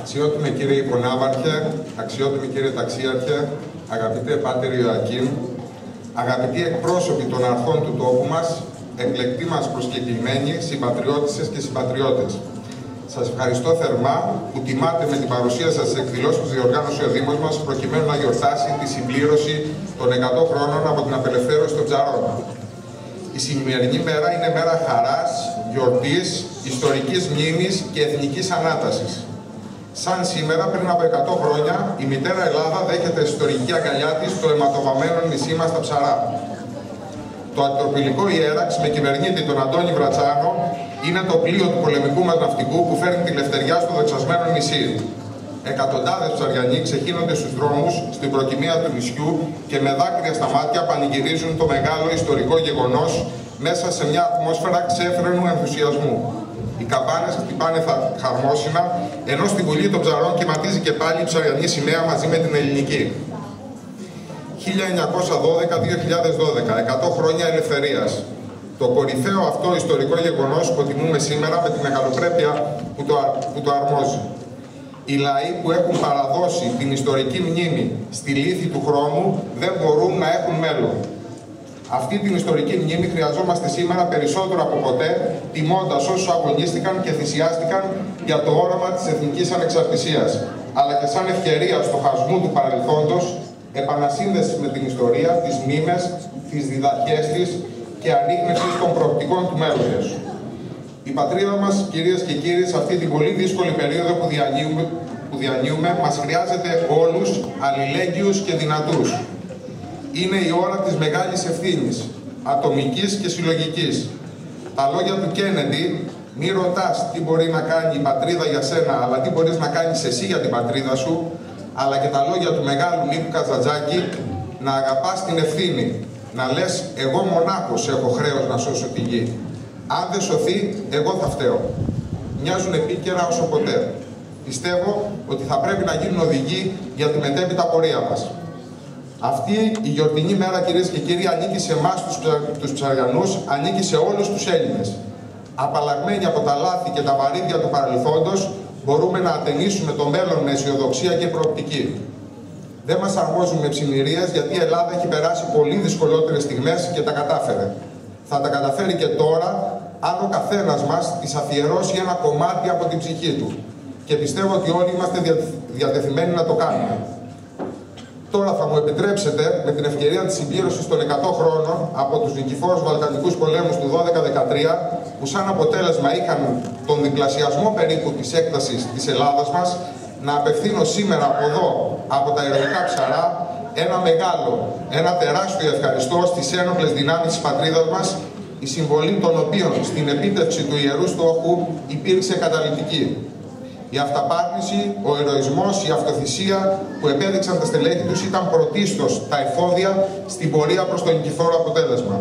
Αξιότιμε κύριε Υπονάβαρχε, αξιότιμη κύριε Ταξίαρχε, αγαπητέ Πάτερ Ιωακήμ, αγαπητοί εκπρόσωποι των αρχών του τόπου μας, εκλεκτοί μας προσκεκλημένοι, συμπατριώτισσες και συμπατριώτες. Σας ευχαριστώ θερμά που τιμάτε με την παρουσία σας στις εκδηλώσεις που διοργάνωσε ο Δήμος μας προκειμένου να γιορτάσει τη συμπλήρωση των 100 χρόνων από την απελευθέρωση των Ψαρών. Η σημερινή μέρα είναι μέρα χαράς, γιορτής, ιστορικής μνήμης και εθνικής ανάτασης. Σαν σήμερα, πριν από 100 χρόνια, η μητέρα Ελλάδα δέχεται ιστορική αγκαλιά της στο αιματοβαμμένο νησί μας τα Ψαρά. Το ατροπηλικό Ιέραξ με κυβερνήτη τον Αντώνη Βρατσάνο είναι το πλοίο του πολεμικού μας ναυτικού που φέρνει τη λευτεριά στο δοξασμένο νησί. Εκατοντάδες ψαριανοί ξεχύνονται στους δρόμους, στην προκυμία του νησιού και με δάκρυα στα μάτια πανηγυρίζουν το μεγάλο ιστορικό γεγονός μέσα σε μια ατμόσφαιρα ξέφρενου ενθουσιασμού. Οι καμπάνες χτυπάνε χαρμόσυνα, ενώ στη Βουλή των Ψαρών κυματίζει και πάλι η ψαριανή σημαία μαζί με την ελληνική. 1912-2012, 100 χρόνια ελευθερίας. Το κορυφαίο αυτό ιστορικό γεγονός που τιμούμε σήμερα με τη μεγαλοπρέπεια που το αρμόζει. Οι λαοί που έχουν παραδώσει την ιστορική μνήμη στη λύθη του χρόνου δεν μπορούν να έχουν μέλλον. Αυτή την ιστορική μνήμη χρειαζόμαστε σήμερα περισσότερο από ποτέ, τιμώντας όσους αγωνίστηκαν και θυσιάστηκαν για το όραμα της εθνικής ανεξαρτησίας, αλλά και σαν ευκαιρία στοχασμού του παρελθόντος, επανασύνδεση με την ιστορία, τις μνήμες, τις διδαχές της και ανίκνευση των προοπτικών του μέλλοντος. Η πατρίδα μας, κυρίες και κύριοι, σε αυτή την πολύ δύσκολη περίοδο που διανύουμε, μας χρειάζεται όλους αλληλέγγυους και δυνατούς. Είναι η ώρα της μεγάλης ευθύνης, ατομικής και συλλογικής. Τα λόγια του Κέννεντι, μη ρωτάς τι μπορεί να κάνει η πατρίδα για σένα, αλλά τι μπορείς να κάνεις εσύ για την πατρίδα σου, αλλά και τα λόγια του μεγάλου Νίκου Καζαντζάκη, να αγαπάς την ευθύνη, να λες εγώ μονάχος έχω χρέος να σώσω τη γη. Αν δεν σωθεί, εγώ θα φταίω. Μοιάζουν επίκαιρα όσο ποτέ. Πιστεύω ότι θα πρέπει να γίνουν οδηγοί για τη μετέπειτα πορεία μας. Αυτή η γιορτινή μέρα, κυρίες και κύριοι, ανήκει σε εμάς τους ψαριανούς, ανήκει σε όλους τους Έλληνες. Απαλλαγμένοι από τα λάθη και τα βαρύδια του παρελθόντος, μπορούμε να ατενίσουμε το μέλλον με αισιοδοξία και προοπτική. Δεν μας αρμόζουν με ψημυρίες, γιατί η Ελλάδα έχει περάσει πολύ δυσκολότερες στιγμές και τα κατάφερε. Θα τα καταφέρει και τώρα, αν ο καθένας μας της αφιερώσει ένα κομμάτι από την ψυχή του. Και πιστεύω ότι όλοι είμαστε διατεθειμένοι να το κάνουμε. Τώρα θα μου επιτρέψετε, με την ευκαιρία της συμπλήρωσης των 100 χρόνων από τους νικηφόρους Βαλκανικούς πολέμους του 12-13, που σαν αποτέλεσμα είχαν τον διπλασιασμό περίπου της έκτασης της Ελλάδας μας, να απευθύνω σήμερα από εδώ, από τα ηρωικά Ψαρά, ένα τεράστιο ευχαριστώ στις ένοπλες δυνάμεις της πατρίδας μας, η συμβολή των οποίων στην επίτευξη του ιερού στόχου υπήρξε καταλυτική. Η αυταπάρνηση, ο ηρωισμός, η αυτοθυσία που επέδειξαν τα στελέχη τους ήταν πρωτίστως τα εφόδια στην πορεία προς το νικηφόρο αποτέλεσμα.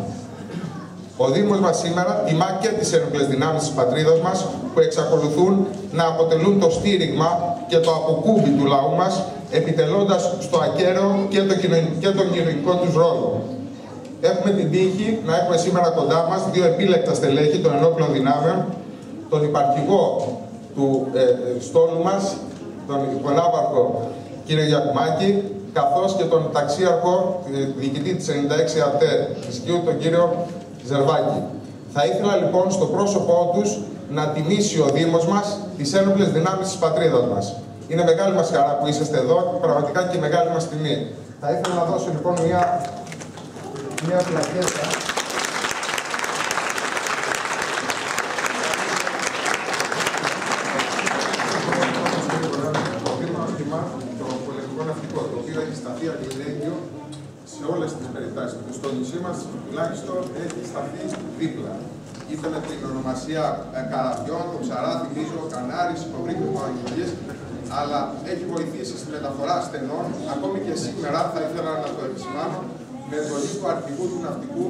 Ο Δήμος μας σήμερα τιμά και τις ένοπλες δυνάμεις της πατρίδας μας που εξακολουθούν να αποτελούν το στήριγμα και το αποκούμπι του λαού μας, επιτελώντας στο ακέραιο και τον κοινωνικό τους ρόλο. Έχουμε την τύχη να έχουμε σήμερα κοντά μας δύο επίλεκτα στελέχη των ενόπλων δυνάμεων, τον υπαρχηγό του στόλου μας, τον υπονάβαρχο κύριο Γιακουμάκη, καθώς και τον ταξίαρχο διοικητή της 96 ΑΤΕ Ισκιού, τον κύριο Ζερβάκη. Θα ήθελα λοιπόν στο πρόσωπό τους να τιμήσει ο Δήμος μας τις ένοπλες δυνάμεις της πατρίδας μας. Είναι μεγάλη μας χαρά που είσαστε εδώ και πραγματικά και μεγάλη μας τιμή. Θα ήθελα να δώσω λοιπόν μια πλακέτα. Το οποίο έχει σταθεί αλληλέγγυο σε όλες τις περιστάσεις του. Στο νησί μας τουλάχιστον έχει σταθεί δίπλα. Ήθελε την ονομασία Καραβιών, το Ψαρά, θυμίζω, Κανάρης, υποβρύχιο του Αγγελής, αλλά έχει βοηθήσει στη μεταφορά στενών. Ακόμη και σήμερα θα ήθελα να το επισημάνω, με εντολή του αρχηγού του ναυτικού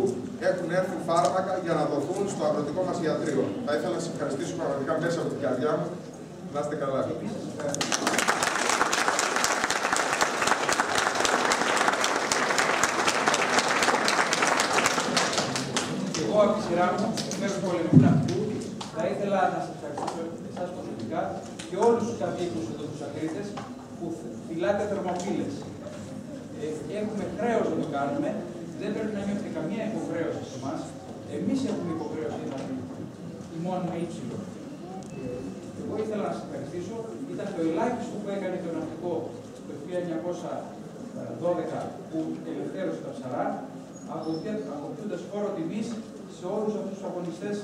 έχουν έρθει φάρμακα για να δοθούν στο αγροτικό μας ιατρείο. Θα ήθελα να σας ευχαριστήσω πραγματικά μέσα από την καρδιά μου. Να είστε καλά. Εγώ από τη σειρά μου, μέρος του πολεμικού ναυτικού, θα ήθελα να σας ευχαριστήσω εσάς προσωπικά και όλους τους κατοίκους εδώ, τους Ακρίτες, που φυλάτε θερμοφύλες. Έχουμε χρέος να το κάνουμε, δεν πρέπει να νιώθετε καμία υποχρέωση σε εμάς. Εμείς έχουμε υποχρέωση να μόνιμα ύψιλο. Εγώ ήθελα να σας ευχαριστήσω. Ήταν το ελάχιστο που έκανε το ναυτικό το 1912 που ελευθέρωσε τα ψαρά, αποκτώντας φόρο τιμής σε όλους αυτούς τους αγωνιστές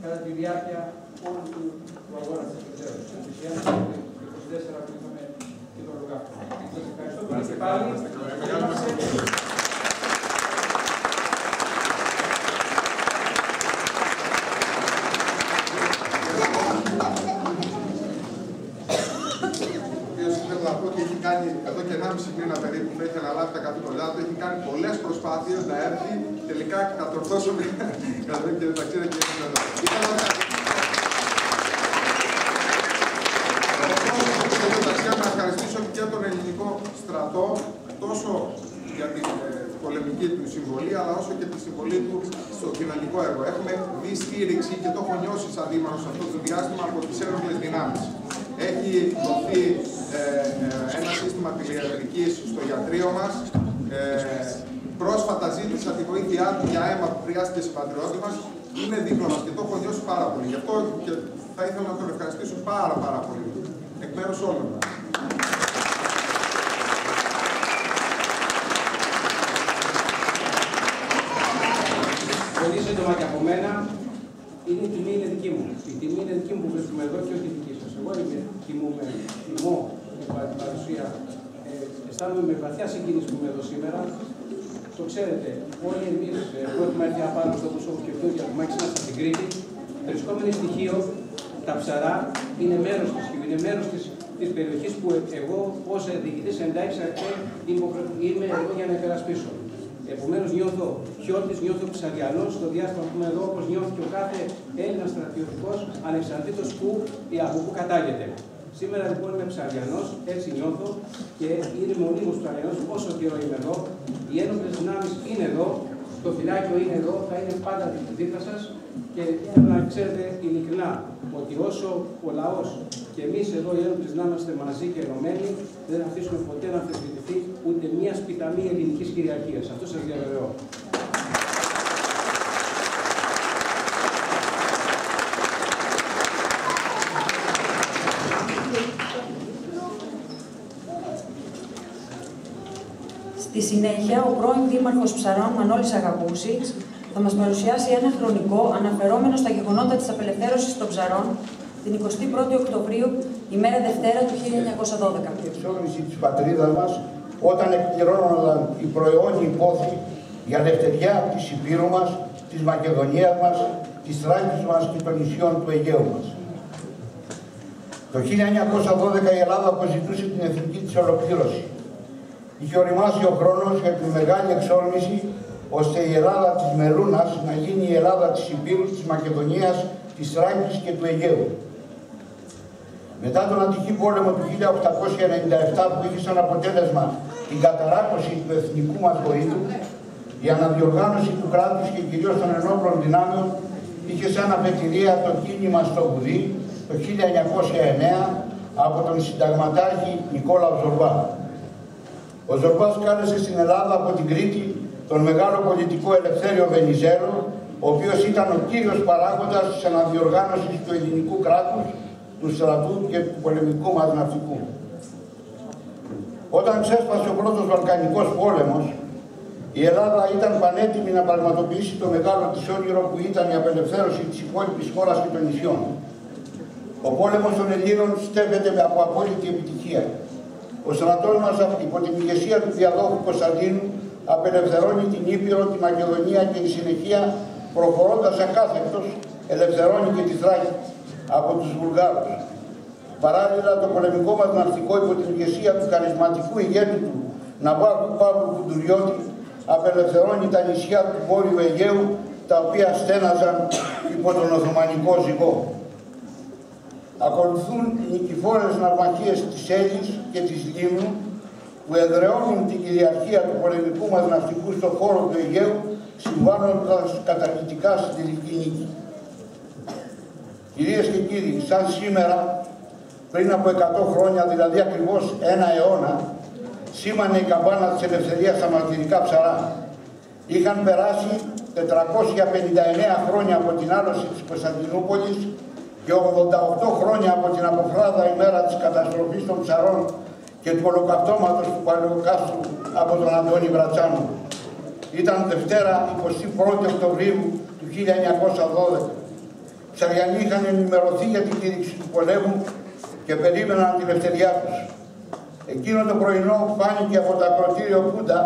κατά τη διάρκεια όλου του αγώνα της ελευθέρωσης. Το 1924 που είχαμε και το Λουκάκο. Σας ευχαριστώ πολύ και πάλι. Εδώ και 1,5 μήνα περίπου που έχει αναλάβει τα καθήκοντά του, έχει κάνει πολλές προσπάθειες να έρθει τελικά και κατορθώσουμε και τα ξέρετε και εμείς εδώ. Θέλω να ευχαριστήσω και τον ελληνικό στρατό τόσο για την πολεμική του συμβολή, αλλά όσο και τη συμβολή του στο κοινωνικό έργο. Έχουμε δει στήριξη και το έχω νιώσει σαν δήμαρχος αυτό το διάστημα από τις ένοπλες δυνάμεις. Έχει δοθεί ένα σύστημα τηλεϊατρικής στο ιατρείο μας. Πρόσφατα ζήτησα τη βοήθειά του για αίμα που χρειάστηκε συμπατριώτη μας. Είναι δίπλα μας και το έχω νιώσει πάρα πολύ. Γι' αυτό και θα ήθελα να τον ευχαριστήσω πάρα πολύ. Εκ μέρους όλων μας. Πολύ σύντομα και από μένα, η τιμή είναι δική μου. Η τιμή είναι δική μου που βρίσκομαι εδώ και όχι δική σας. Εγώ τιμώ την παρουσία. Αισθάνομαι με βαθιά συγκίνηση που είμαι εδώ σήμερα. Το ξέρετε, όλοι εμείς που έχουμε έρθει απάνω στο Κωσόβο και Φτούρια, που μάχησαν στην Κρήτη, βρισκόμενοι στοιχείο, τα ψαρά είναι μέρος της Χίου, είναι μέρος της περιοχής που εγώ ως διοικητής εντάξης είμαι εδώ για να υπερασπίσω. Επομένως νιώθω χιώτης, νιώθω ψαριανός στο διάστημα που είμαι εδώ, όπως νιώθει και ο κάθε Έλληνας στρατιωτικός, ανεξαρτήτως από πού κατάγεται. Σήμερα λοιπόν είμαι ψαριανός, έτσι νιώθω και είναι μονίμως ψαριανός όσο καιρό είμαι εδώ. Οι ένοπλες δυνάμεις είναι εδώ, το φυλάκιο είναι εδώ, θα είναι πάντα δίπλα σας και θέλω να ξέρετε ειλικρινά ότι όσο ο λαός και εμείς εδώ οι ένοπλες δυνάμεις είμαστε μαζί και ενωμένοι, δεν αφήσουμε ποτέ να αμφισβητηθεί ούτε μία σπιταμή ελληνικής κυριαρχίας. Αυτό σας διαβεβαιώ. Στη συνέχεια, ο πρώην Δήμαρχος Ψαρών Μανώλης Αγαπούσης θα μας παρουσιάσει ένα χρονικό αναφερόμενο στα γεγονότα της απελευθέρωσης των ψαρών την 21η Οκτωβρίου, ημέρα Δευτέρα του 1912. Η εξόρμηση της πατρίδας μας όταν εκπληρώνονταν η προαιώνιη υπόθη για ελευθεριά της Υπήρου μας, της Μακεδονίας μας, της Θράκης μας και των νησιών του Αιγαίου μας. Το 1912 η Ελλάδα αποζητούσε την εθνική της ολοκλήρωση. Είχε οριμάσει ο χρόνος για τη μεγάλη εξόρμηση, ώστε η Ελλάδα της Μελούνας να γίνει η Ελλάδα της Υπήρου, της Μακεδονίας, της Θράκης και του Αιγαίου. Μετά τον ατυχή πόλεμο του 1897 που είχε σαν αποτέλεσμα την καταράκωση του εθνικού μας βοήτου, η αναδιοργάνωση του κράτους και κυρίως των ενόπλων δυνάμεων είχε σαν αφετηρία το κίνημα στο Βουδί το 1909 από τον συνταγματάρχη Νικόλαο Ζορμπά. Ο Ζορμπάς κάλεσε στην Ελλάδα από την Κρήτη τον μεγάλο πολιτικό Ελευθέριο Βενιζέλο, ο οποίος ήταν ο κύριος παράγοντας της αναδιοργάνωσης του ελληνικού κράτους, του στρατού και του πολεμικού μας ναυτικού. Όταν ξέσπασε ο πρώτος Βαλκανικός πόλεμος, η Ελλάδα ήταν πανέτοιμη να πραγματοποιήσει το μεγάλο της όνειρο που ήταν η απελευθέρωση της υπόλοιπης χώρας και των νησιών. Ο πόλεμος των Ελλήνων στέφεται από απόλυτη επιτυχία. Ο στρατός μας υπό την ηγεσία του διαδόχου Κωνσταντίνου απελευθερώνει την Ήπειρο, τη Μακεδονία και η συνεχεία προχωρώντας ακάθεκτος ελευθερώνει και τη Θράκη από τους Βουλγάρους. Παράλληλα το πολεμικό μας ναυτικό υπό την ηγεσία του χαρισματικού ηγέτη του Ναβάρχου Παύλου Κουντουριώτη απελευθερώνει τα νησιά του Βόρειου Αιγαίου, τα οποία στέναζαν υπό τον Οθωμανικό ζυγό. Ακολουθούν οι νικηφόρες ναυμαχίες της Έλλης και της Λίμνου που εδραιώνουν την κυριαρχία του πολεμικού μας ναυτικού στον χώρο του Αιγαίου, συμβάλλοντας καταλυτικά στην τελική νίκη. Κυρίες και κύριοι, σαν σήμερα πριν από 100 χρόνια, δηλαδή ακριβώς ένα αιώνα, σήμανε η καμπάνα της ελευθερίας στα μαρτυρικά Ψαρά. Είχαν περάσει 459 χρόνια από την άλωση της Κωνσταντινούπολης και 88 χρόνια από την αποφράδα ημέρα της καταστροφής των Ψαρών και του ολοκαυτώματος του Παλαιοκάστρου από τον Αντώνη Βρατσάνο. Ήταν Δευτέρα 21 Οκτωβρίου του 1912. Οι Ψαριανοί είχαν ενημερωθεί για την κήρυξη του πολέμου και περίμεναν τη ελευθεριά τους. Εκείνο το πρωινό φάνηκε από το ακροτήριο Πούντα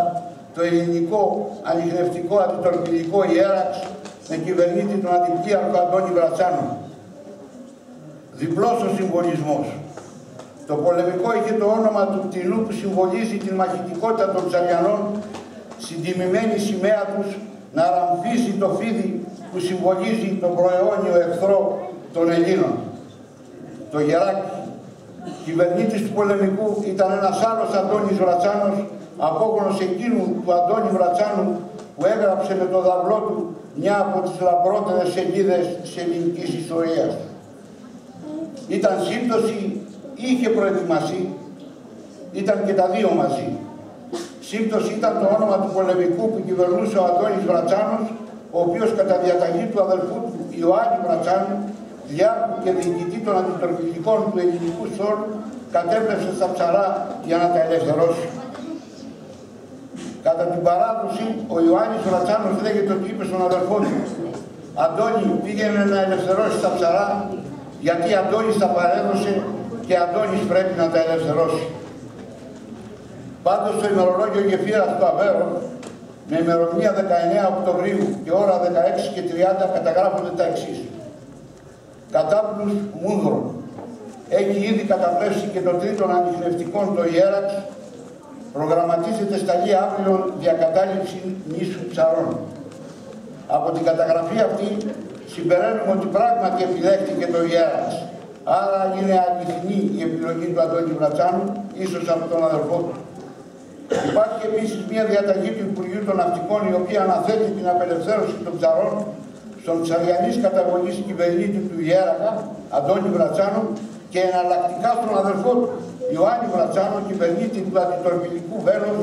το ελληνικό ανιχνευτικό αντιτορπιλικό Ιέραξ με κυβερνήτη τον αντιπλήρχο Αντώνη Βρατσάνο. Διπλός ο συμβολισμός. Το πολεμικό είχε το όνομα του πτηνού που συμβολίζει την μαχητικότητα των Ψαριανών, στην τιμημένη σημαία τους να ραμφίζει το φίδι που συμβολίζει τον προαιώνιο εχθρό των Ελλήνων. Το Γεράκι, κυβερνήτης του πολεμικού, ήταν ένας άλλος Αντώνης Βρατσάνος, απόγονος εκείνου του Αντώνη Βρατσάνου που έγραψε με το δαυλό του μια από τις λαμπρότερες σελίδες της ελληνικής ιστορίας. Ήταν σύμπτωση ή είχε προετοιμαστεί, ήταν και τα δύο μαζί. Σύμπτωση ήταν το όνομα του πολεμικού που κυβερνούσε ο Αντώνης Βρατσάνος, ο οποίος κατά διαταγή του αδελφού του Ιωάννη Βρατσάνου, διάρχου και διοικητή των αντιτορπιλικών του ελληνικού στόλου, κατέπλευσε στα Ψαρά για να τα ελευθερώσει. Κατά την παράδοση, ο Ιωάννης Βρατσάνος λέγεται ότι είπε στον αδελφό του: Αντώνη, πήγαινε να ελευθερώσει τα Ψαρά, γιατί Αντώνης τα παρέδωσε και Αντώνης πρέπει να τα ελευθερώσει. Πάντως, στο ημερολόγιο γεφύρας του Αβέρου, με ημερομηνία 19 Οκτωβρίου και ώρα 16:30, καταγράφονται τα εξής. Κατάπλους Μούνδρων. Έχει ήδη καταπλέψει και το τρίτον ανιχνευτικών το Ιέραξ. Προγραμματίζεται σταλή αύριο διακατάληψη νήσου Ψαρών. Από την καταγραφή αυτή συμπεραίνουμε ότι πράγματι επιλέχθηκε το Ιέραξ. Άρα είναι αληθινή η επιλογή του Αντώνη Βρατσάνου, ίσως από τον αδελφό του. Υπάρχει επίσης μια διαταγή του Υπουργείου των Ναυτικών, η οποία αναθέτει την απελευθέρωση των Ψαρών στον ψαριανής καταγωγής κυβερνήτη του Ιέρακα, Αντώνη Βρατσάνου, και εναλλακτικά στον αδελφό του, Ιωάννη Βρατσάνο, κυβερνήτη του αντιτορπιλικού Βέλος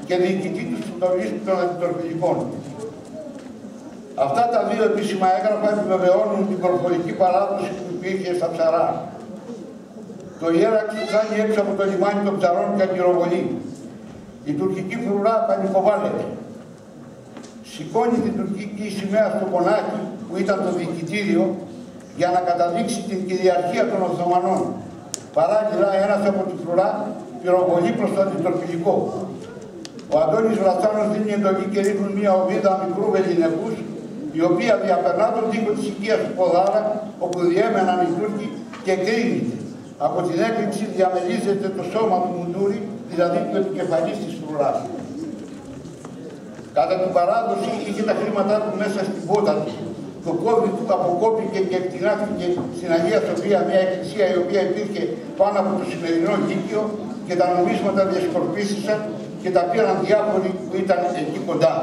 και διοικητή του συντονισμού των αντιτορπιλικών. Αυτά τα δύο επίσημα έγγραφα επιβεβαιώνουν την προφορική παράδοση που υπήρχε στα Ψαρά. Το Ιέραξ φτάνει έξω από το λιμάνι των Ψαρών και αγκυροβολεί. Η τουρκική φρουρά πανικοβάλλεται. Σηκώνει την τουρκική σημαία στο Πονάκι, που ήταν το διοικητήριο, για να καταδείξει την κυριαρχία των Οθωμανών. Παράλληλα, ένας από τη φρουρά πυροβολεί προς το αντιτορπιλικό. Ο Αντώνης Βρατσάνος δίνει εντολή και ρίχνουν μια οβίδα μικρού βεληνικούς, η οποία διαπερνά τον τοίχο της οικίας του Ποδάρα, όπου διέμεναν οι Τούρκοι, και κρίνεται. Από την έκρηξη διαμελίζεται το σώμα του Μουντούρη, δηλαδή του επικεφαλής της φρουράς. Κατά την παράδοση είχε τα χρήματά του μέσα στην πότα του. Το κόβι του αποκόπηκε και εκτινάχθηκε στην Αγία Σοφία, μια εκκλησία η οποία υπήρχε πάνω από το σημερινό Λύκειο, και τα νομίσματα διασκορπίστησαν και τα πήραν διάφοροι που ήταν εκεί κοντά.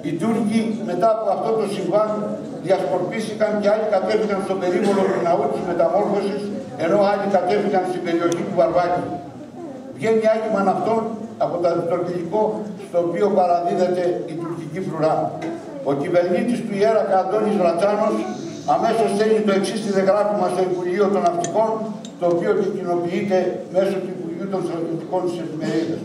Οι Τούρκοι μετά από αυτό το συμβάν διασκορπίστηκαν και άλλοι κατέφυγαν στον περίβολο του ναού της Μεταμόρφωσης, ενώ άλλοι κατέφυγαν στην περιοχή του Βαρβάκη. Βγαίνει άγγιγμα αυτών από το αντιτορπιλικό, στο οποίο παραδίδεται η τουρκική φρουρά. Ο κυβερνήτης του Ιέρακα, Αντώνης Βρατσάνος, αμέσως στέλνει το εξής τηλεγράφημα στο Υπουργείο των Ναυτικών, το οποίο και κοινοποιείται μέσω του Υπουργείου των Στρατιωτικών της εφημερίδας.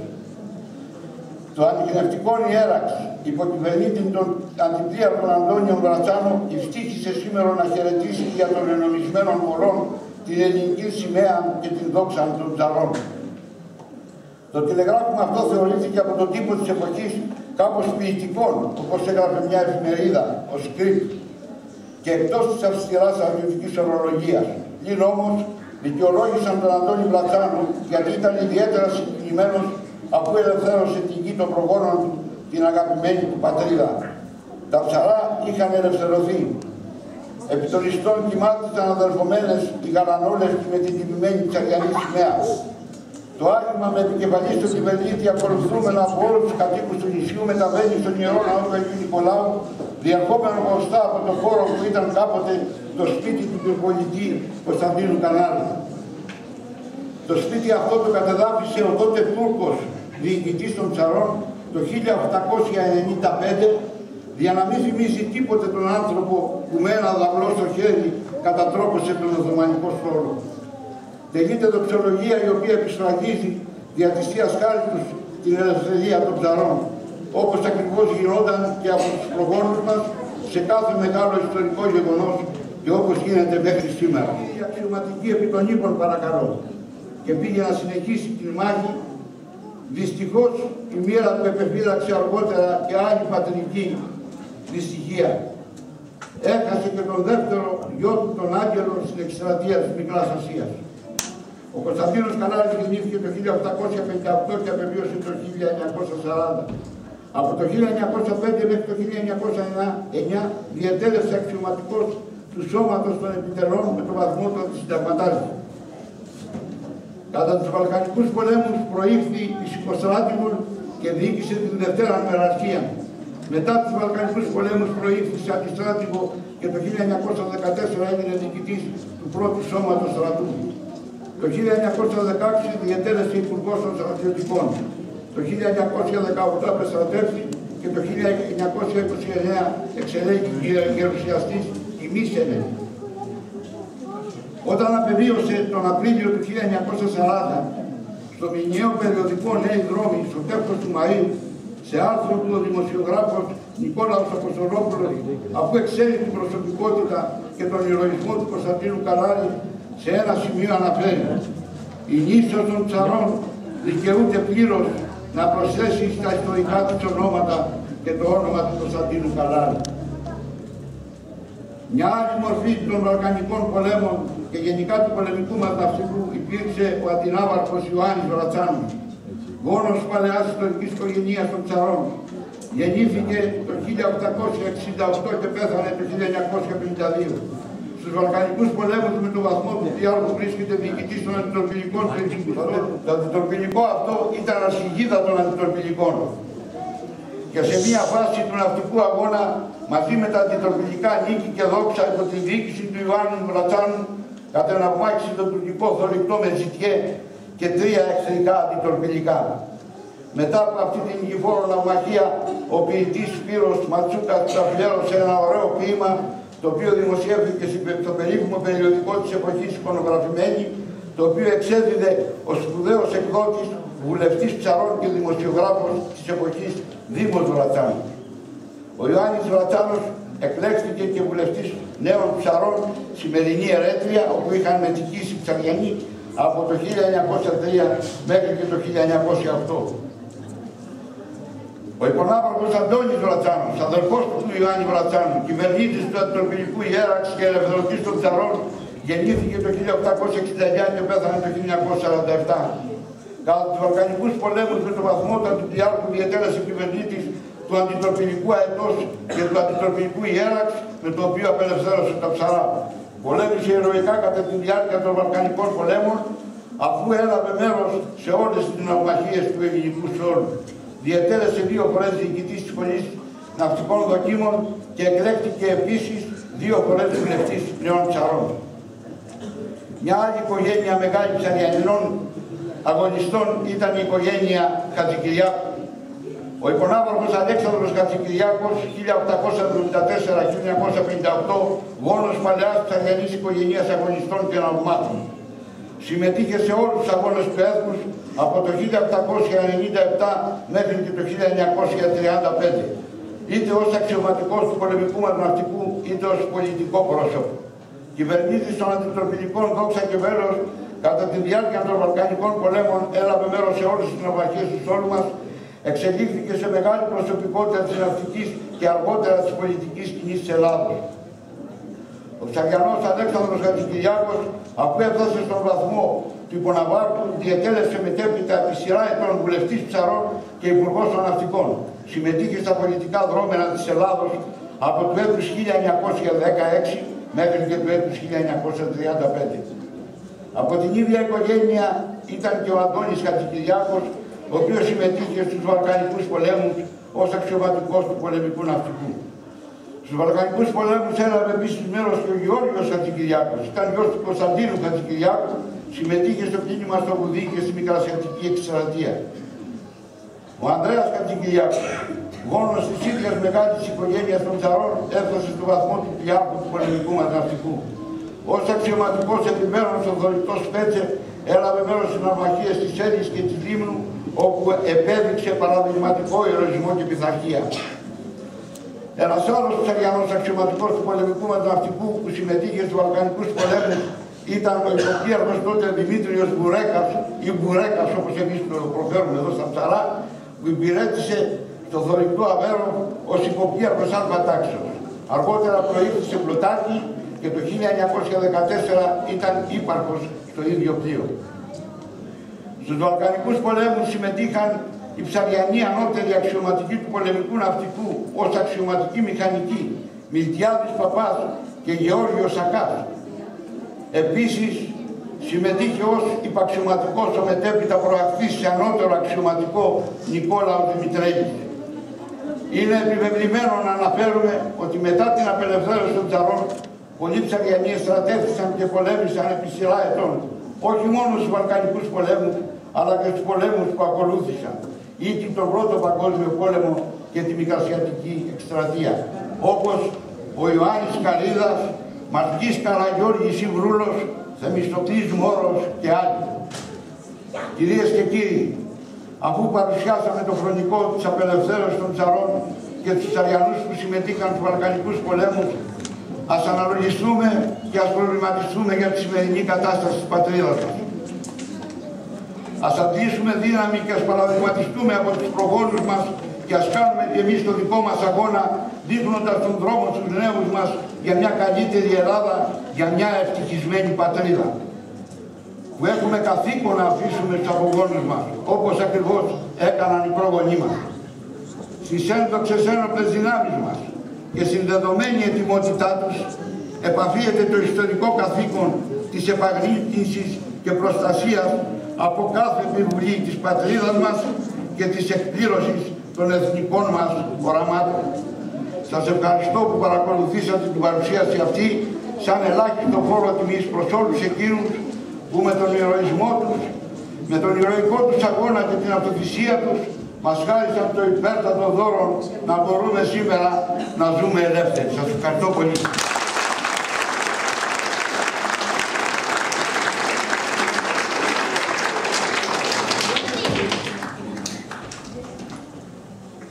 Το ανιχνευτικό Ιέραξ, υποκυβερνήτη των αντιπλήρχων Αντώνιων Βρατσάνο, ευτύχησε σήμερα να χαιρετήσει για των ενομισμένων χωρών την ελληνική σημαία και την δόξα των Ψαρών. Το τηλεγράφημα αυτό θεωρήθηκε από τον τύπο της εποχής κάπως ποιητικών, όπως έγραφε μια εφημερίδα, ο Σκρίπ, και εκτός της αυστηράς στρατιωτικής ορολογίας. Πλην όμως δικαιολόγησαν τον Αντώνη Βρατσάνο, γιατί ήταν ιδιαίτερα συγκινημένος αφού ελευθέρωσε την γη των προγόνων του, την αγαπημένη του πατρίδα. Τα Ψαρά είχαν ελευθερωθεί. Επί των ιστών κοιμάτισαν αδελφομένες οι γαλανόλες με την τιμημένη ψαριανή σημαία. Το άγγιγμα με επικεφαλή στον κυβερνήτη, ακολουθούμενο από όλους τους κατοίκους του νησιού, μεταβαίνει στον Ιερό Ναό του Αγίου Νικολάου, διερχόμενο μπροστά από το χώρο που ήταν κάποτε το σπίτι του πυρπολιτή Κωνσταντίνου Κανάλη. Το σπίτι αυτό το κατεδάφισε ο τότε Τούρκος διοικητής των Ψαρών το 1895, για να μην θυμίζει τίποτε τον άνθρωπο που με ένα δαυλό στο χέρι κατατρόπωσε τον Οθωμανικό στόλο. Τελείται δοξολογία η οποία επισφραγίζει δια της Θείας Χάριτος την ελευθερία των Ψαρών, όπως ακριβώς γινόταν και από τους προγόνους μας σε κάθε μεγάλο ιστορικό γεγονός και όπως γίνεται μέχρι σήμερα. Η αξιωματική επί των ύπων, παρακαλώ, και πήγε να συνεχίσει την μάχη. Δυστυχώς η μοίρα του επεφύλαξε αργότερα και άλλη πατρική δυστυχία. Έχασε και τον δεύτερο γιο του, τον Άγγελο, στην εκστρατεία της Μικράς Ασίας. Ο Κωνσταντίνος Καλάρης γεννήθηκε το 1858 και απεβίωσε το 1940. Από το 1905 μέχρι το 1909 διετέλεσε αξιωματικός του Σώματος των Επιτελών με το βαθμό του συνταγματάρχη. Κατά τους Βαλκανικούς πολέμους προήχθη εις υποστράτηγων και διοίκησε την Δευτέρα Μεραρχία. Μετά τους Βαλκανικούς πολέμους προήχθη σε αντιστράτηγο και το 1914 έγινε διοικητής του πρώτου Σώματος Στρατού. Το 1916 διετέλεσε υπουργός των στρατιωτικών. Το 1918 απεστρατεύθη και το 1929 εξελέγει γερουσιαστής ημίσενε. Όταν απεβίωσε τον Απρίλιο του 1940 στο μηνιαίο περιοδικό Νέοι Δρόμοι στο τέλος του Μαΐου, σε άρθρο του ο δημοσιογράφος Νικόλαος Αποστολόπουλος, αφού εξέλει την προσωπικότητα και τον ηρωισμό του Κωνσταντίνου Καλάρη, σε ένα σημείο αναφέρει: η νήσος των Ψαρών δικαιούται πλήρως να προσθέσει στα ιστορικά της ονόματα και το όνομα του Κωνσταντίνου Καλάρη. Μια άλλη μορφή των Βαλκανικών πολέμων και γενικά του πολεμικού μας ναυτικού υπήρξε ο αντινάβαρχος Ιωάννης Βρατσάνος, γόνος παλαιάς ιστορικής οικογένειας των Ψαρών. Γεννήθηκε το 1868 και πέθανε το 1952. Στους Βαλκανικούς πολέμους με τον βαθμό του διάλογου βρίσκεται διοικητής των αντιτορπιλικών. Το αντιτορπιλικό αυτό ήταν ασυγίδα των αντιτορπιλικών. Και σε μία φάση του ναυτικού αγώνα, μαζί με τα αντιτορπιλικά νίκη και δόξα υπό τη διοίκηση του Ιωάννου Βρατσάνου, κατεναυμάχισε το τουρκικό θωρηκτό με ζητιέ και 3 εχθρικά αντιτορπιλικά. Μετά από αυτή την νικηφόρο ναυμαχία, ο ποιητής Σπύρος Ματσούκας αφιέρωσε ένα ωραίο ποίημα, το οποίο δημοσιεύθηκε στο περίφημο περιοδικό της εποχής Εικονογραφημένη, το οποίο εξέδιδε ο σπουδαίος εκδότης, βουλευτής Ψαρών και δημοσιογράφος της εποχής Δήμος Βρατσάνου. Ο Ιωάννης Βρατσάνος εκλέχθηκε και βουλευτής Νέων Ψαρών, σημερινή Ερέτρια, όπου είχαν μετικήσει Ψαριανοί από το 1903 μέχρι και το 1908. Ο υπονάβαρχος Αντώνης Βρατσάνος, αδελφός του Ιωάννη Βρατσάνου, κυβερνήτης του αντιτορπιλικού ιέραξ και ελευθερωτής των Ψαρών, γεννήθηκε το 1869 και πέθανε το 1947. Κατά τους Βαλκανικούς πολέμους με το βαθμό του αντιδιάρχου διετέλεσε κυβερνήτης του αντιτορπιλικού αετός και του αντιτορπιλικού ιέραξ, με το οποίο απελευθέρωσε τα Ψαρά. Πολέμησε ηρωικά κατά τη διάρκεια των Βαλκανικών πολέμων, αφού έλαβε μέρος σε όλες τις ναυμαχίες του ελληνικού στόλου. Διετέλεσε 2 φορές διοικητής της σχολής ναυτικών δοκίμων και εκλέχτηκε επίσης 2 φορές βουλευτής Νέων Ψαρών. Μια άλλη οικογένεια μεγάλη ψαριανινών αγωνιστών ήταν η οικογένεια Χατζικυριάκου. Ο υπονάβαρχος Αλέξανδρος Χατζικυριάκος, 1874-1958, γόνος παλαιάς ψαριανής οικογένειας αγωνιστών και ναυμάτων. Συμμετείχε σε όλους τους αγώνες του έθνους από το 1897 μέχρι και το 1935, είτε ως αξιωματικός του πολεμικού μας ναυτικού, είτε ως πολιτικό πρόσωπο. Κυβερνήτης των αντιτορπιλικών δόξα και βέλος, κατά τη διάρκεια των Βαλκανικών πολέμων έλαβε μέρος σε όλες τις ναυμαχίες του στόλου μας, εξελίχθηκε σε μεγάλη προσωπικότητα της ναυτικής και αργότερα της πολιτικής σκηνής της Ελλάδος. Ο Ψαριανός Αλέξανδρος Χατζικυριάκος, αφού έφτασε στον βαθμό του υποναβάρχου, διετέλεσε μετέπειτα επί σειρά ετών βουλευτής Ψαρών και υπουργός των ναυτικών. Συμμετείχε στα πολιτικά δρόμενα της Ελλάδος από το έτους 1916 μέχρι και το έτους 1935. Από την ίδια οικογένεια ήταν και ο Αντώνης Χατζικυριάκος, ο οποίος συμμετείχε στους Βαλκανικούς πολέμους ως αξιωματικός του πολεμικού ναυτικού. Στους Βαλκανικούς πολέμους έλαβε επίσης μέρος και ο Γεώργιος Χατζικυριάκος. Ήταν γιος του Κωνσταντίνου Χατζικυριάκου, συμμετείχε στο κίνημα στο Βουδί και στη Μικρασιατική εκστρατεία. Ο Ανδρέας Χατζικυριάκος, γόνος της ίδιας μεγάλης οικογένειας των Ψαρών, έφτασε στο βαθμό του Πλιάρχου του πολεμικού μας ναυτικού. Ως αξιωματικός επιμένων στον δωρητό Σπέτσε, έλαβε μέρος στις ναυμαχίες της Έλλης και της Λίμνου, όπου επέδειξε παραδειγματικό ηρωισμό και πειθαρχία. Ένας άλλος ψαριανός αξιωματικός του πολεμικού μας ναυτικού που συμμετείχε στους Βαλκανικούς πολέμους ήταν ο υποπλήρχος τότε Δημήτριος Μπουρέκας, ή Μπουρέκας όπως εμείς το προφέρουμε εδώ στα Ψαρά, που υπηρέτησε στο δωρητό Αβέρο ως υποπλήρχος Α τάξεως. Αργότερα προήλθε σε πλωτάκι και το 1914 ήταν ύπαρχος στο ίδιο πλοίο. Στους Βαλκανικούς πολέμους συμμετείχαν οι ψαριανοί ανώτεροι αξιωματικοί του πολεμικού ναυτικού ως αξιωματικοί μηχανικοί, Μιλτιάδης Παπάς και Γεώργιος Σακάς. Επίσης, συμμετείχε ως υπαξιωματικός ο μετέπειτα προαχθής σε ανώτερο αξιωματικό Νικόλαο Δημητρέλης. Είναι επιβεβλημένο να αναφέρουμε ότι μετά την απελευθέρωση των Ψαρών, πολλοί ψαριανοί στρατεύτησαν και πολέμησαν επί σειρά ετών, όχι μόνο στους Βαλκανικούς πολέμους, αλλά και στους πολέμους που ακολούθησαν, ήδη τον Πρώτο Παγκόσμιο Πόλεμο και τη Μικρασιατική εκστρατεία, όπως ο Ιωάννης Καρίδας, Μαρκής Καραγιώργης Ιβρούλος, Θεμιστοκλής Μόρος και άλλοι. Κυρίες και κύριοι, αφού παρουσιάσαμε το χρονικό της απελευθέρωσης των Ψαρών και τους ψαριανούς που συμμετείχαν στους Βαλκανικούς πολέμους, ας αναλογιστούμε και ας προβληματιστούμε για τη σημερινή κατάσταση της πατρίδας μας. Ας αντλήσουμε δύναμη και ας παραδειγματιστούμε από τους προγόνους μας και ας κάνουμε και εμείς το δικό μας αγώνα, δείχνοντας τον δρόμο στους νέους μας για μια καλύτερη Ελλάδα, για μια ευτυχισμένη πατρίδα. Που έχουμε καθήκον να αφήσουμε στους απογόνους μας, όπως ακριβώς έκαναν οι πρόγονοί μας. Στις ένδοξες ένοπλες δυνάμεις μας και στην δεδομένη ετοιμότητά τους επαφίεται το ιστορικό καθήκον της επαγρύπνησης και προστασίας από κάθε επιβουλή της πατρίδας μας και της εκπλήρωσης των εθνικών μας οραμάτων. Σας ευχαριστώ που παρακολουθήσατε την παρουσίαση αυτή σαν ελάχιστο φόρο τιμής προς όλους εκείνους που με τον ηρωισμό τους, με τον ηρωικό τους αγώνα και την αυτοθυσία τους μας χάρισαν το υπέρτατο δώρο να μπορούμε σήμερα να ζούμε ελεύθεροι. Σας ευχαριστώ πολύ.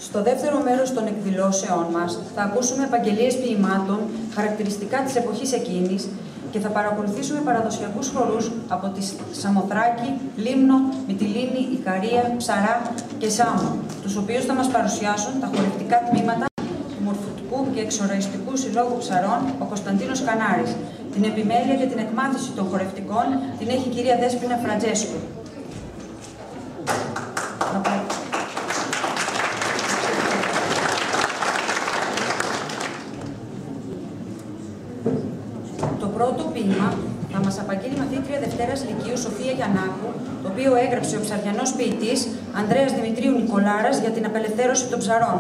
Στο δεύτερο μέρος των εκδηλώσεών μας θα ακούσουμε επαγγελίες ποιημάτων χαρακτηριστικά της εποχής εκείνης και θα παρακολουθήσουμε παραδοσιακούς χορούς από τη Σαμοθράκη, Λίμνο, Μυτιλήνη, Ικαρία, Ψαρά και Σάμο, τους οποίους θα μας παρουσιάσουν τα χορευτικά τμήματα του Μορφωτικού και Εξοραϊστικού Συλλόγου Ψαρών, ο Κωνσταντίνος Κανάρης. Την επιμέλεια και την εκμάθηση των χορευτικών την έχει η κυρία Δέσποινα Φραντζέσκου. Το πρώτο ποίημα θα μας απαγγείλει η μαθήτρια Δευτέρας Λυκείου Σοφία Γιαννάκου, το οποίο έγραψε ο ψαριανός ποιητής Ανδρέας Δημητρίου Νικολάρας για την απελευθέρωση των ψαρών.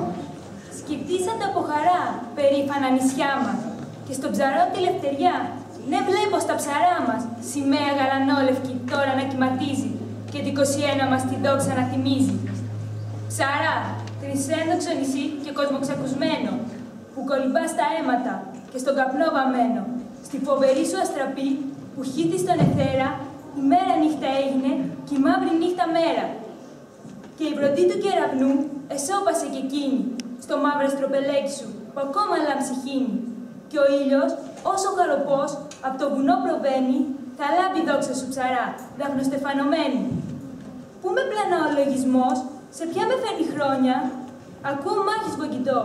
Σκυπτήσατε από χαρά, περήφανα νησιά μας, και στον ψαρό τη λευτεριά. Ναι, βλέπω στα ψαρά μας σημαία γαλανόλευκη τώρα να κυματίζει και την 21 μας την δόξα να θυμίζει. Ψαρά, τρισένδοξο νησί και κοσμοξακουσμένο, που κολυμπά στα αίματα και στον καπνό βαμμένο, στη φοβερή σου αστραπή που χύθη στον εθέρα, η μέρα νύχτα έγινε και η μαύρη νύχτα μέρα. Και η πρωτή του κεραυνού εσώπασε και εκείνη, στο μαύρο στροπελέκι σου που ακόμα λάμψει χύνει. Και ο ήλιος, όσο χαροπός, απ' το βουνό προβαίνει, θα λάμπει δόξα σου ψαρά, δαφνοστεφανωμένη. Πού με πλανά ο λογισμός, σε ποια με φέρνει χρόνια, ακούω μάχης βογγητό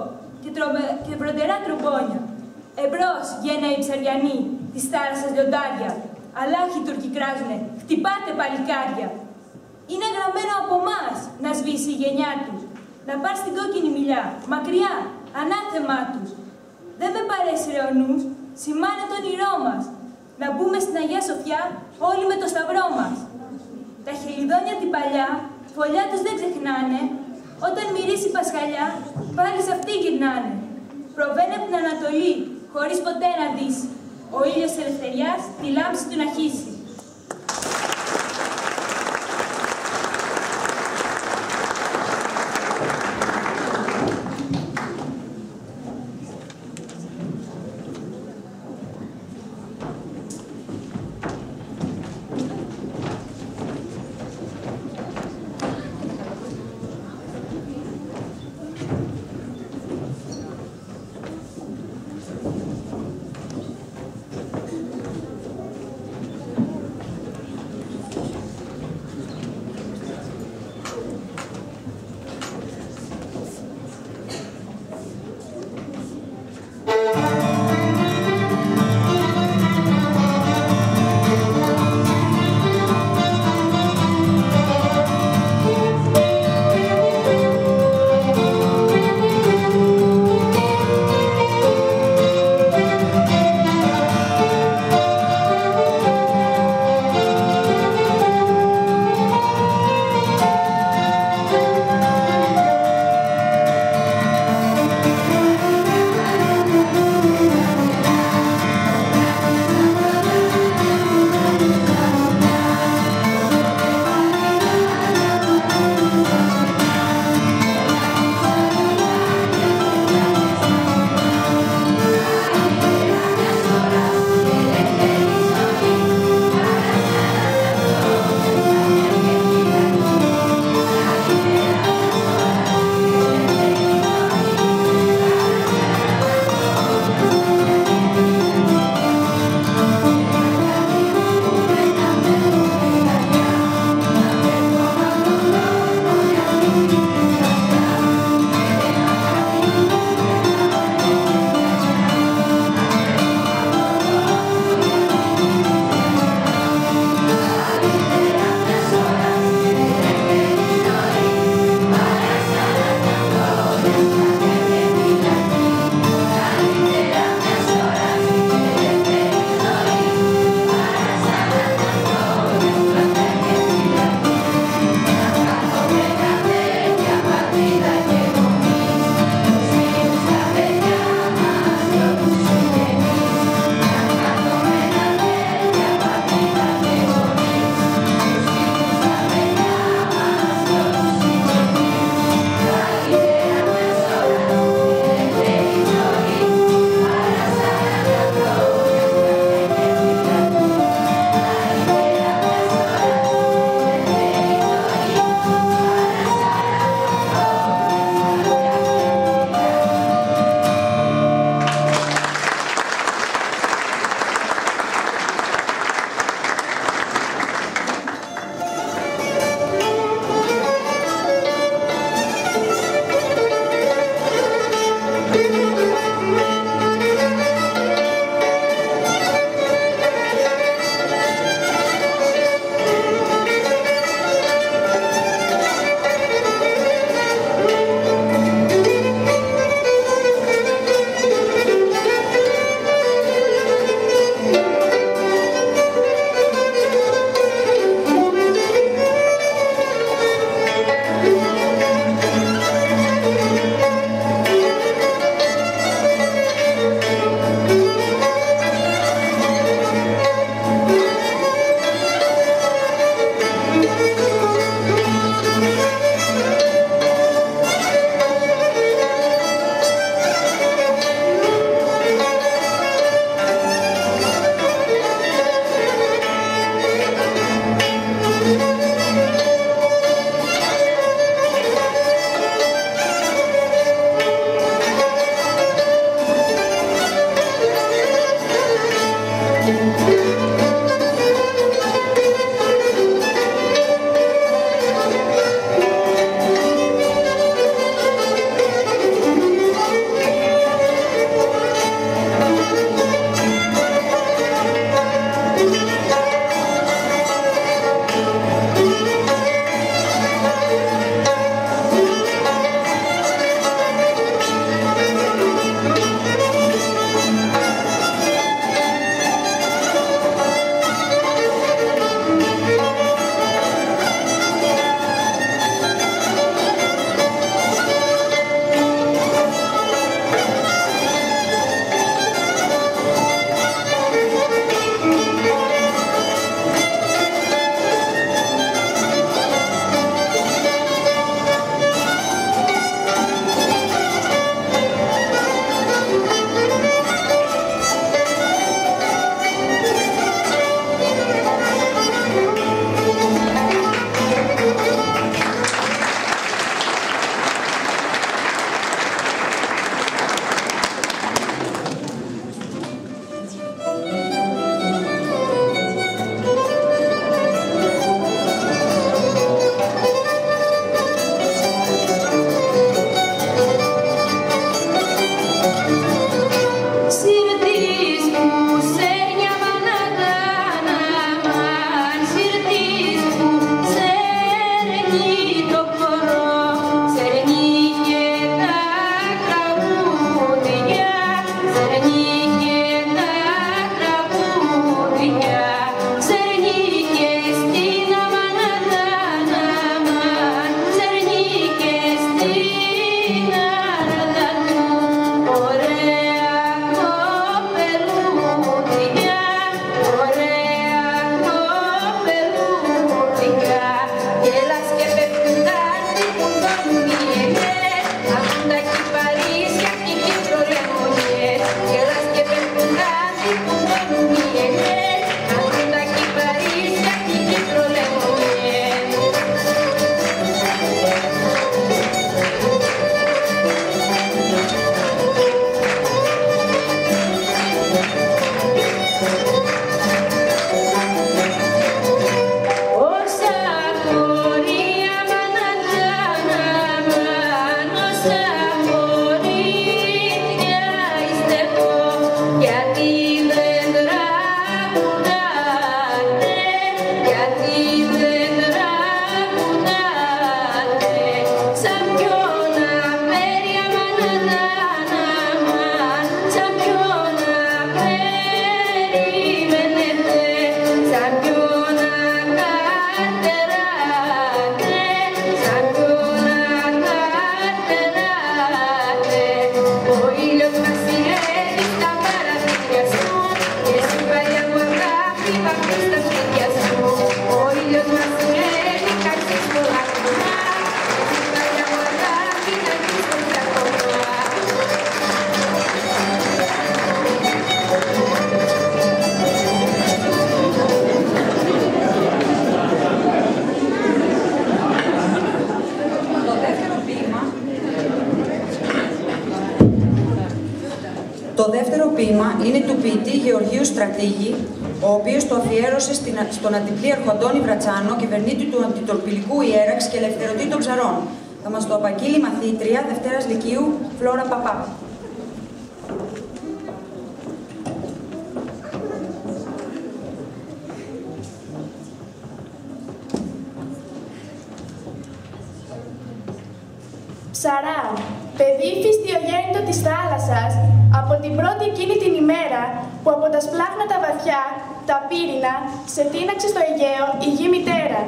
και φροντερά τρομπόνια. Εμπρός, γένναιοι ψαριανοί, της θάλασσας λιοντάρια, αλάχοι Τούρκοι κράζουνε, χτυπάτε παλικάρια. Είναι γραμμένο από μας να σβήσει η γενιά τους, να πάρει στην κόκκινη μιλιά, μακριά, ανάθεμά τους. Δεν με παρέσει ρε ο νους, σημάνε το όνειρό μας, να μπούμε στην Αγία Σοφιά όλοι με το σταυρό μας. Τα χελιδόνια την παλιά, φωλιά τους δεν ξεχνάνε, όταν μυρίσει η Πασχαλιά, πάλι σε αυτή γυρνάνε. προβαίνει από την Ανατολή, χωρίς ποτέ να δύσει. Ο ήλιος της ελευθεριάς τη λάμψη του να χύσει. είναι του ποιητή Γεωργίου Στρατήγη, ο οποίος το αφιέρωσε στον αντιπλήρχο Αντώνη Βρατσάνο, κυβερνήτη του Αντιτορπιλικού Ιέραξ και ελευθερωτή των Ψαρών. Θα μας το απαγγείλει η μαθήτρια Δευτέρας Λυκείου Φλόρα Παπά. Ψαρά, παιδί φυστιογέννητο της θάλασσας, από την πρώτη εκείνη την ημέρα που από τα σπλάχνα βαθιά, τα πύρινα, σε τίναξε στο Αιγαίο η γη μητέρα.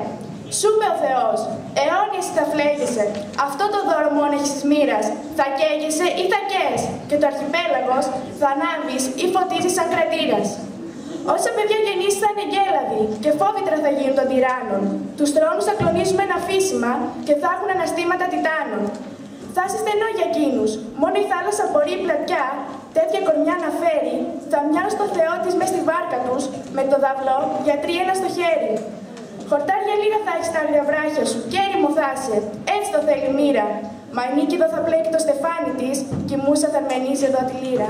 Σου είπε ο Θεός, αιώνια εσύ θα φλέγεσαι, αυτό το δώρο μόνο έχεις της μοίρας, θα καίγεσαι ή θα καίες, και το αρχιπέλαγος θα ανάβεις ή φωτίζεις σαν κρατήρας. Όσα παιδιά γεννήσεις θα είναι εγκέλαδοι και φόβητρα θα γίνουν των τυράννων. Τους θρόνους θα κλονίσουμε ένα αφήσιμα και θα έχουν αναστήματα τιτάνων. Θα είσαι στενό για εκείνους. Μόνο η θάλασσα μπορεί πλατιά, τέτοια κορμιά να φέρει, θα μοιάζει στο Θεό της μες στη βάρκα τους, με το δαυλό για τριένα στο χέρι. Χορτάρια λίγα θα έχεις τα άγρια βράχια σου, και έρημο θα είσαι. Έτσι το θέλει η μοίρα. Μα η νίκη εδώ θα πλέκει το στεφάνι της, και η μούσα θα αρμενίζει εδώ τη λύρα.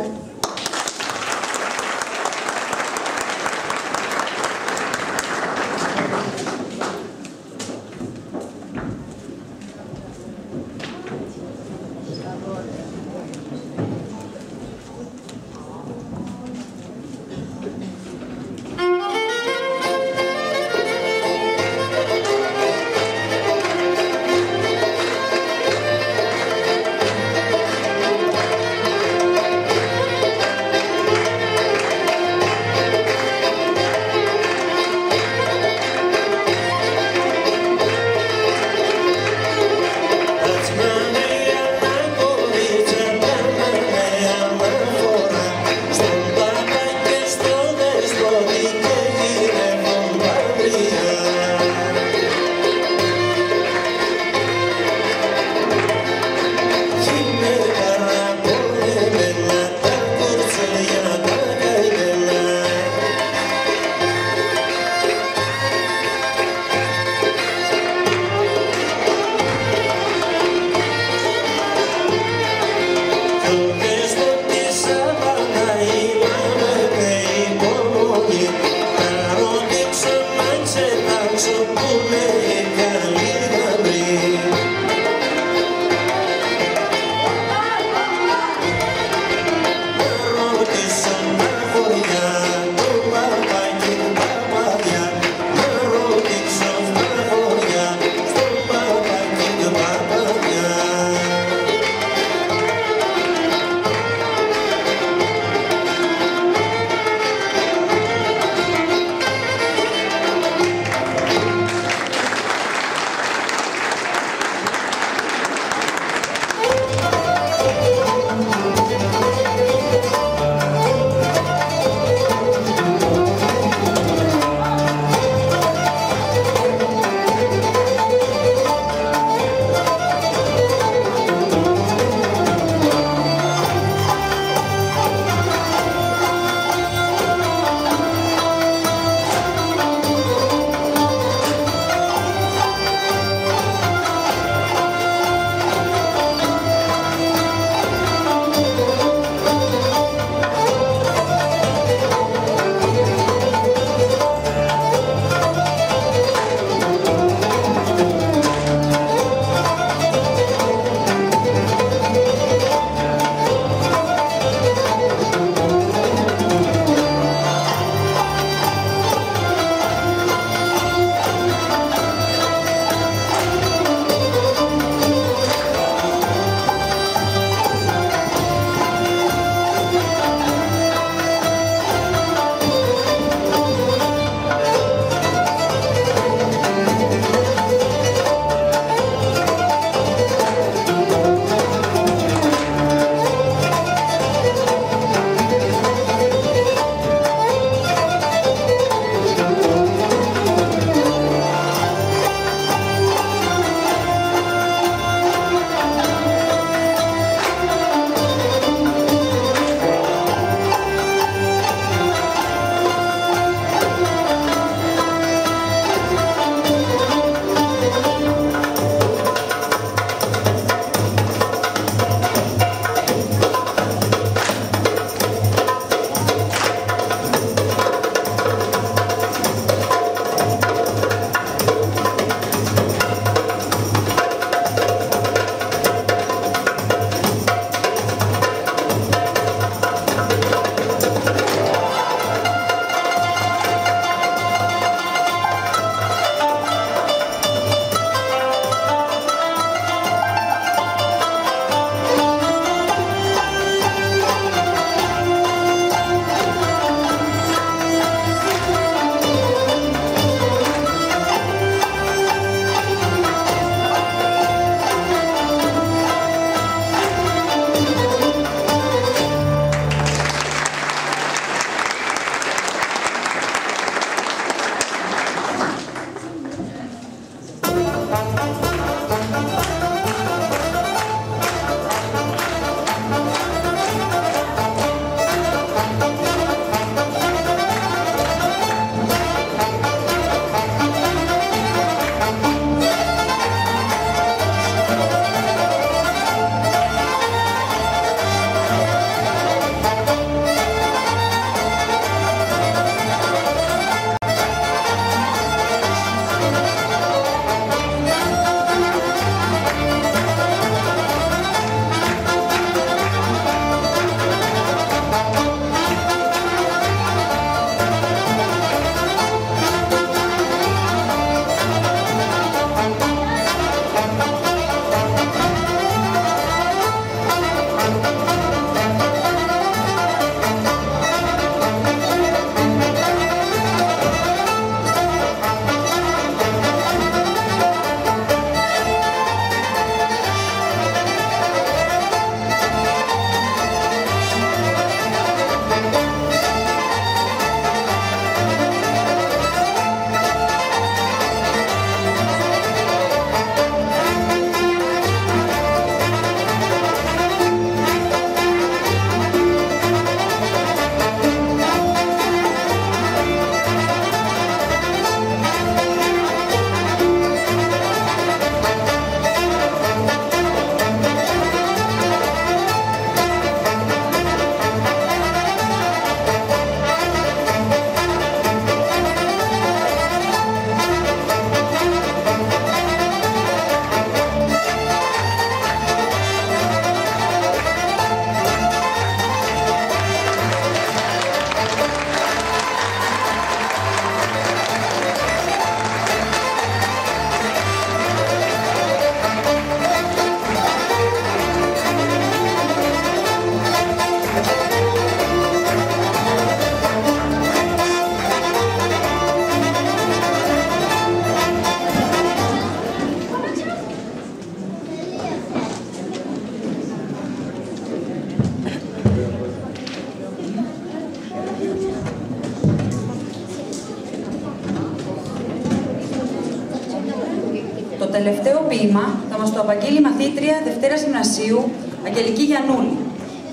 Το τελευταίο ποίημα θα μας το απαγγείλει η μαθήτρια Δευτέρας Γυμνασίου, Αγγελική Γιαννούλη.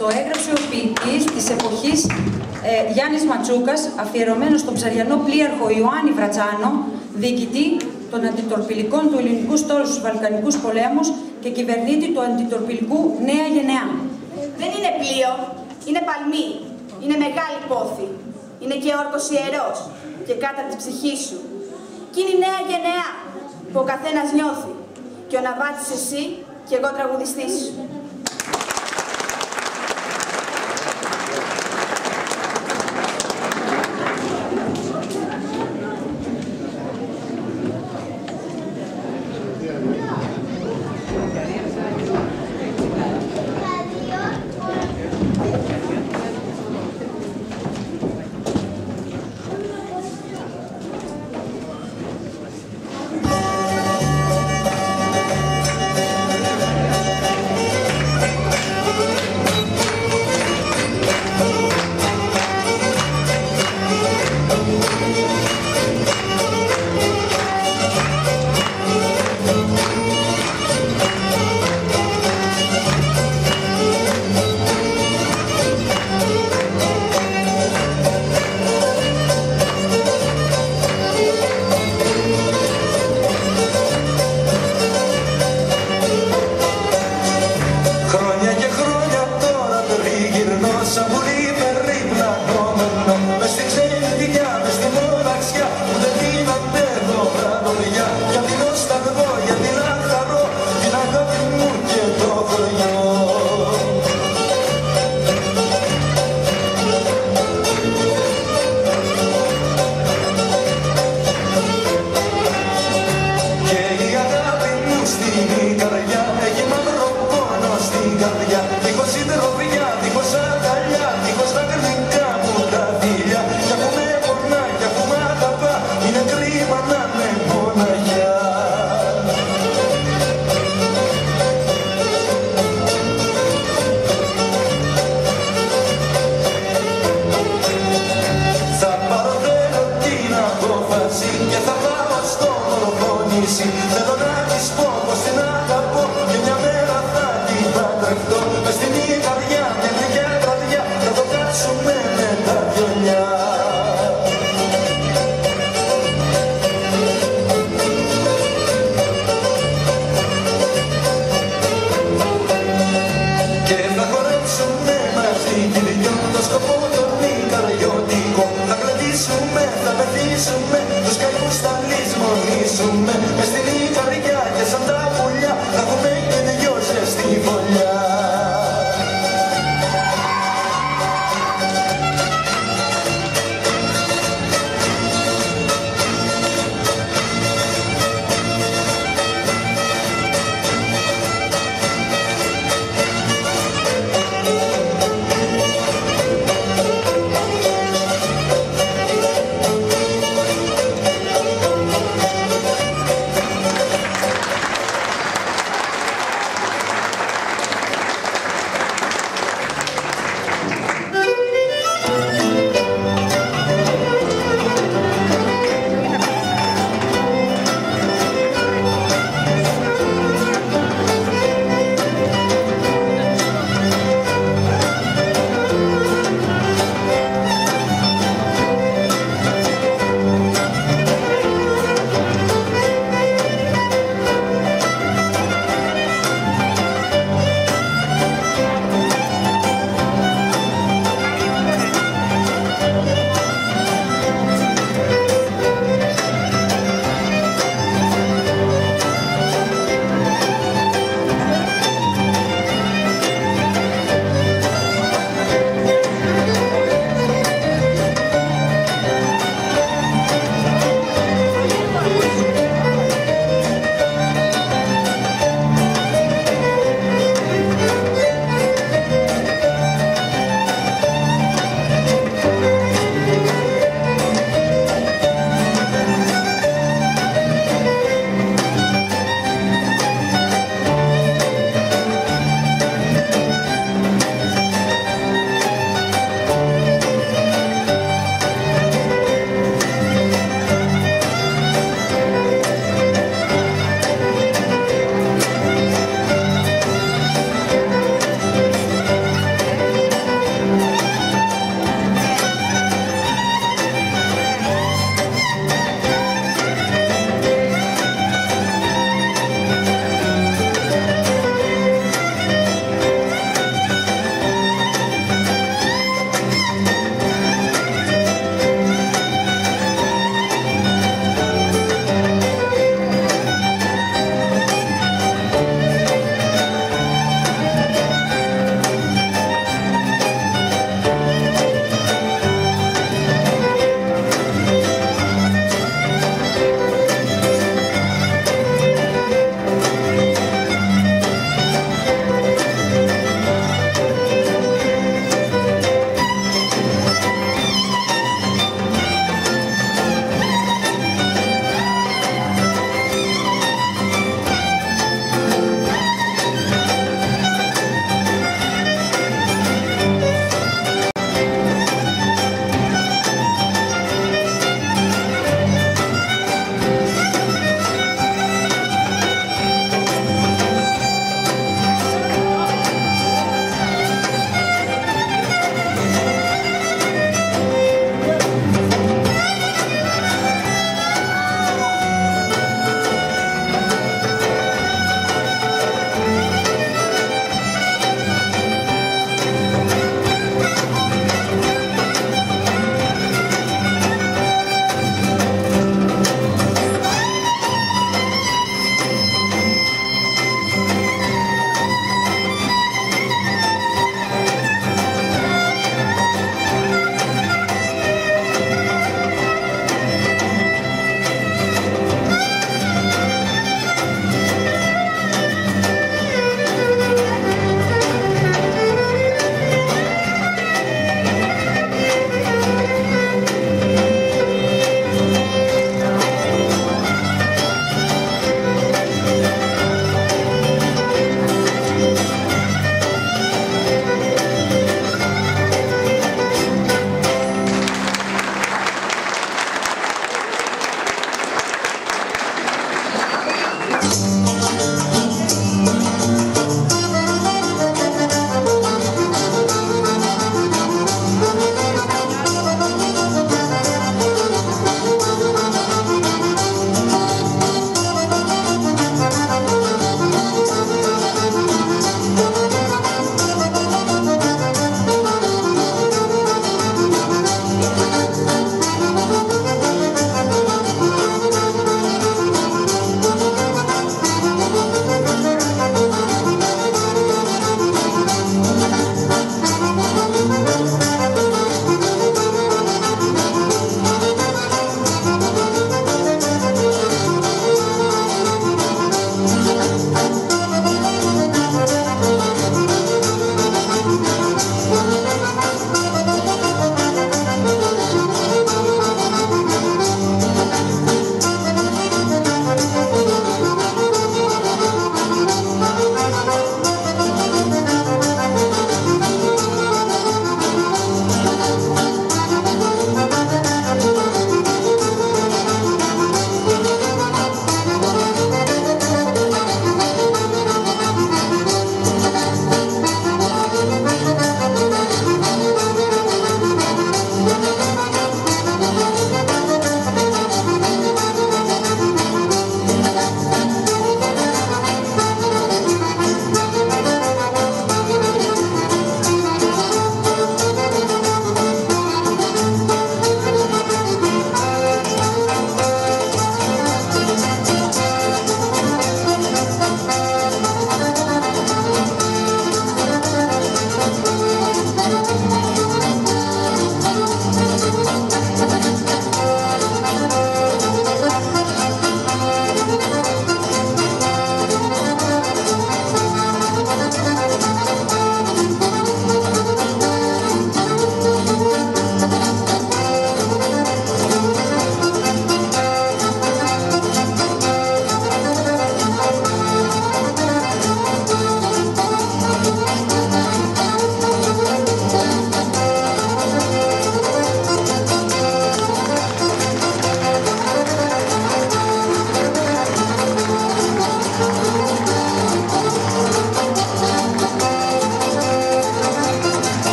Το έγραψε ο ποιητής της εποχής Γιάννης Ματσούκας, αφιερωμένο στον ψαριανό πλοίαρχο Ιωάννη Βρατσάνο, διοικητή των αντιτορπιλικών του ελληνικού στόλου στους Βαλκανικούς πολέμους και κυβερνήτη του αντιτορπιλικού Νέα Γενεά. Δεν είναι πλοίο, είναι παλμή, είναι μεγάλη πόθη, είναι και όρκος ιερός και κάτω της ψυχής σου. Κι είναι η Νέα Γενεά που ο καθένας νιώθει και ο ναυάτης εσύ και εγώ τραγουδιστής σου. Θέλω να της ζούμε μες στη καρδιά και σαν τα πουλιά να έχουμε και δυο στη φωλιά.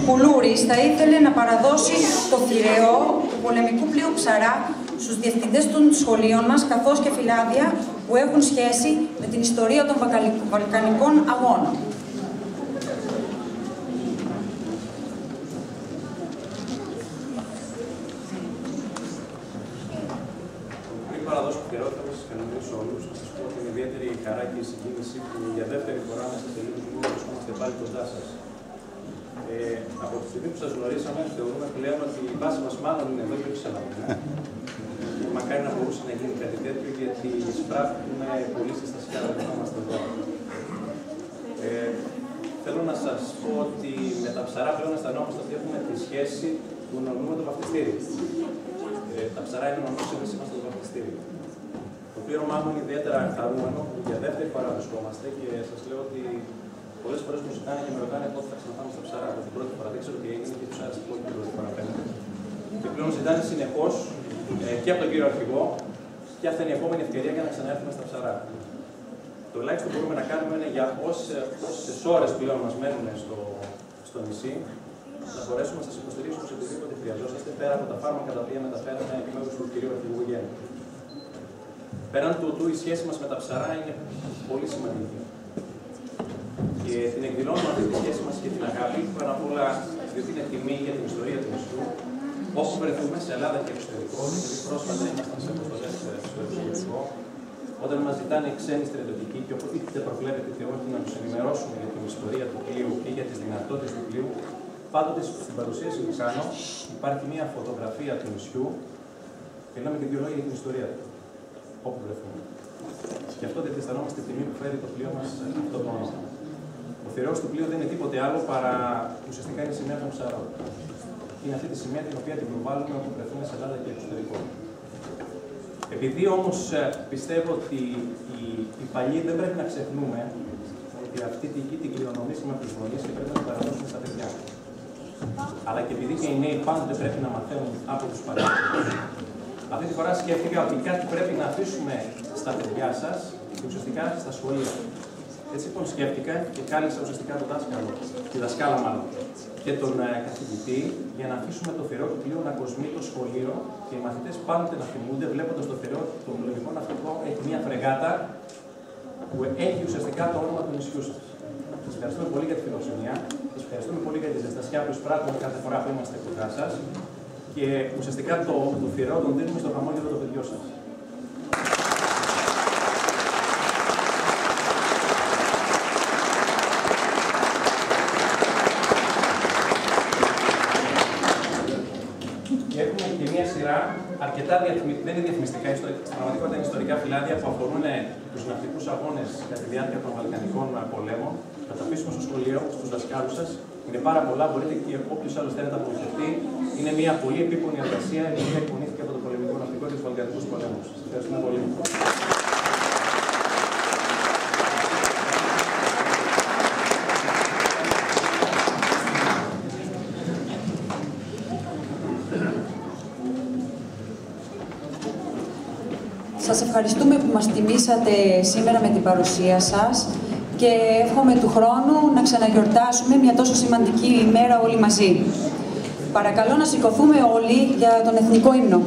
Πουλούρης θα ήθελε να παραδώσει το θηρεό του πολεμικού πλοίου Ψαρά στους διευθυντές των σχολείων μας, καθώς και φυλάδια που έχουν σχέση με την ιστορία των Βαλκανικών αγώνων. Πριν παραδώσω τη θηρεότητα, θα σας καλημερίσω όλους. Να σας πω την ιδιαίτερη χαρά και η συγκίνηση που για δεύτερη φορά μέσα σε λίγο που βρισκόμαστε πάλι κοντά σας. Από τη στιγμή που σας γνωρίσαμε, θεωρούμε πλέον ότι η βάση μας μάλλον είναι εδώ και όχι σε ένα μήνα. Μακάρι να μπορούσε να γίνει κάτι τέτοιο, γιατί σπράχτουμε πολύ συστασικά να είμαστε εδώ. Θέλω να σας πω ότι με τα Ψαρά πλέον αισθανόμαστε ότι έχουμε τη σχέση του νομού με το βαφτιστήρι. Τα Ψαρά είναι νομός, εμείς είμαστε το βαφτιστήρι. Το πλήρωμά μου είναι ιδιαίτερα χαρούμενο που για δεύτερη φορά βρισκόμαστε και σας λέω ότι πολλές φορές μου ζητάνε και με ρωτάνε πότε θα ξαναπάμε στα Ψαρά. Από την πρώτη φορά δεν ξέρω τι έγινε και τους άρεσε πολύ την πρώτη φορά πέντε. Και πλέον ζητάνε συνεχώς και από τον κύριο Αρχηγό, ποια θα είναι η επόμενη ευκαιρία για να ξαναέρθουμε στα Ψαρά. Το ελάχιστο που μπορούμε να κάνουμε είναι για όσες ώρες πλέον μας μένουν στο νησί, να μπορέσουμε να σας υποστηρίξουμε σε οτιδήποτε χρειαζόσαστε, πέρα από τα φάρμακα τα οποία μεταφέρουμε εκ μέρους του κυρίου Αρχηγού Γέννη. Πέραν τούτου, η σχέση μας με τα Ψαρά είναι πολύ σημαντική. Και την εκδηλώνουμε αυτή τη σχέση μας και την αγάπη, πάνω απ' όλα διότι είναι τιμή για την ιστορία του νησιού, όπου βρεθούμε σε Ελλάδα και εξωτερικό, γιατί πρόσφατα ήμασταν σε αποστολές στο εξωτερικό, όταν μας ζητάνε οι ξένοι στρατιωτικοί και όποτε προβλέπεται και όχι να τους ενημερώσουμε για την ιστορία του πλοίου ή για τις δυνατότητες του πλοίου, πάντοτε στην παρουσίαση που κάνω υπάρχει μια φωτογραφία του νησιού και λέμε και δύο λόγια για την ιστορία του, όπου βρεθούμε. Και αυτό δεν αισθανόμαστε τιμή που φέρει το πλοίο μας αυτό το όνομα. Ο θηρεός του πλοίου δεν είναι τίποτε άλλο παρά ουσιαστικά είναι η σημαία των Ψαρών. Είναι αυτή τη σημαία την οποία την προβάλλουμε όπου βρεθούμε σε Ελλάδα και εξωτερικό. Επειδή όμως πιστεύω ότι οι παλιοί δεν πρέπει να ξεχνούμε ότι αυτή τη γη την κληρονομήσαμε από τους γονείς και πρέπει να την παραδώσουμε στα παιδιά. Αλλά και επειδή και οι νέοι πάντοτε πρέπει να μαθαίνουν από τους παλιούς. Αυτή τη φορά σκέφτηκα ότι κάτι πρέπει να αφήσουμε στα παιδιά σας και ουσιαστικά στα σχολεία. Έτσι λοιπόν σκέφτηκα και κάλεσα ουσιαστικά τον δάσκαλο, τη δασκάλα μάλλον, και τον καθηγητή για να αφήσουμε το θηρεό του πλοίου να κοσμεί το σχολείο και οι μαθητές πάντοτε να θυμούνται βλέποντας το θηρεό του πολεμικού ναυτικό έχει μια φρεγάτα που έχει ουσιαστικά το όνομα του νησιού σας. Σας ευχαριστούμε πολύ για τη φιλοξενία, σας ευχαριστούμε πολύ για τη ζεστασιά που εισπράττουμε κάθε φορά που είμαστε κοντά σας και ουσιαστικά το θηρεό τον δίνουμε στο χαμόγελο των παιδιών σας. Αρκετά δεν είναι διαφημιστικά, στην πραγματικότητα είναι ιστορικά φυλάδια που αφορούν τους ναυτικούς αγώνες κατά τη διάρκεια των Βαλκανικών πολέμων. Θα τα αφήσουμε στο σχολείο, στους δασκάλους σας. Είναι πάρα πολλά, μπορείτε και όποιος άλλος θέλει να τα απολυθευτεί. Είναι μια πολύ επίπονη εργασία, η οποία εκπονήθηκε από το πολεμικό ναυτικό και τους Βαλκανικούς πολέμους. Σας ευχαριστούμε πολύ. Σας ευχαριστούμε που μας τιμήσατε σήμερα με την παρουσία σας και εύχομαι του χρόνου να ξαναγιορτάσουμε μια τόσο σημαντική ημέρα όλοι μαζί. Παρακαλώ να σηκωθούμε όλοι για τον Εθνικό Ύμνο.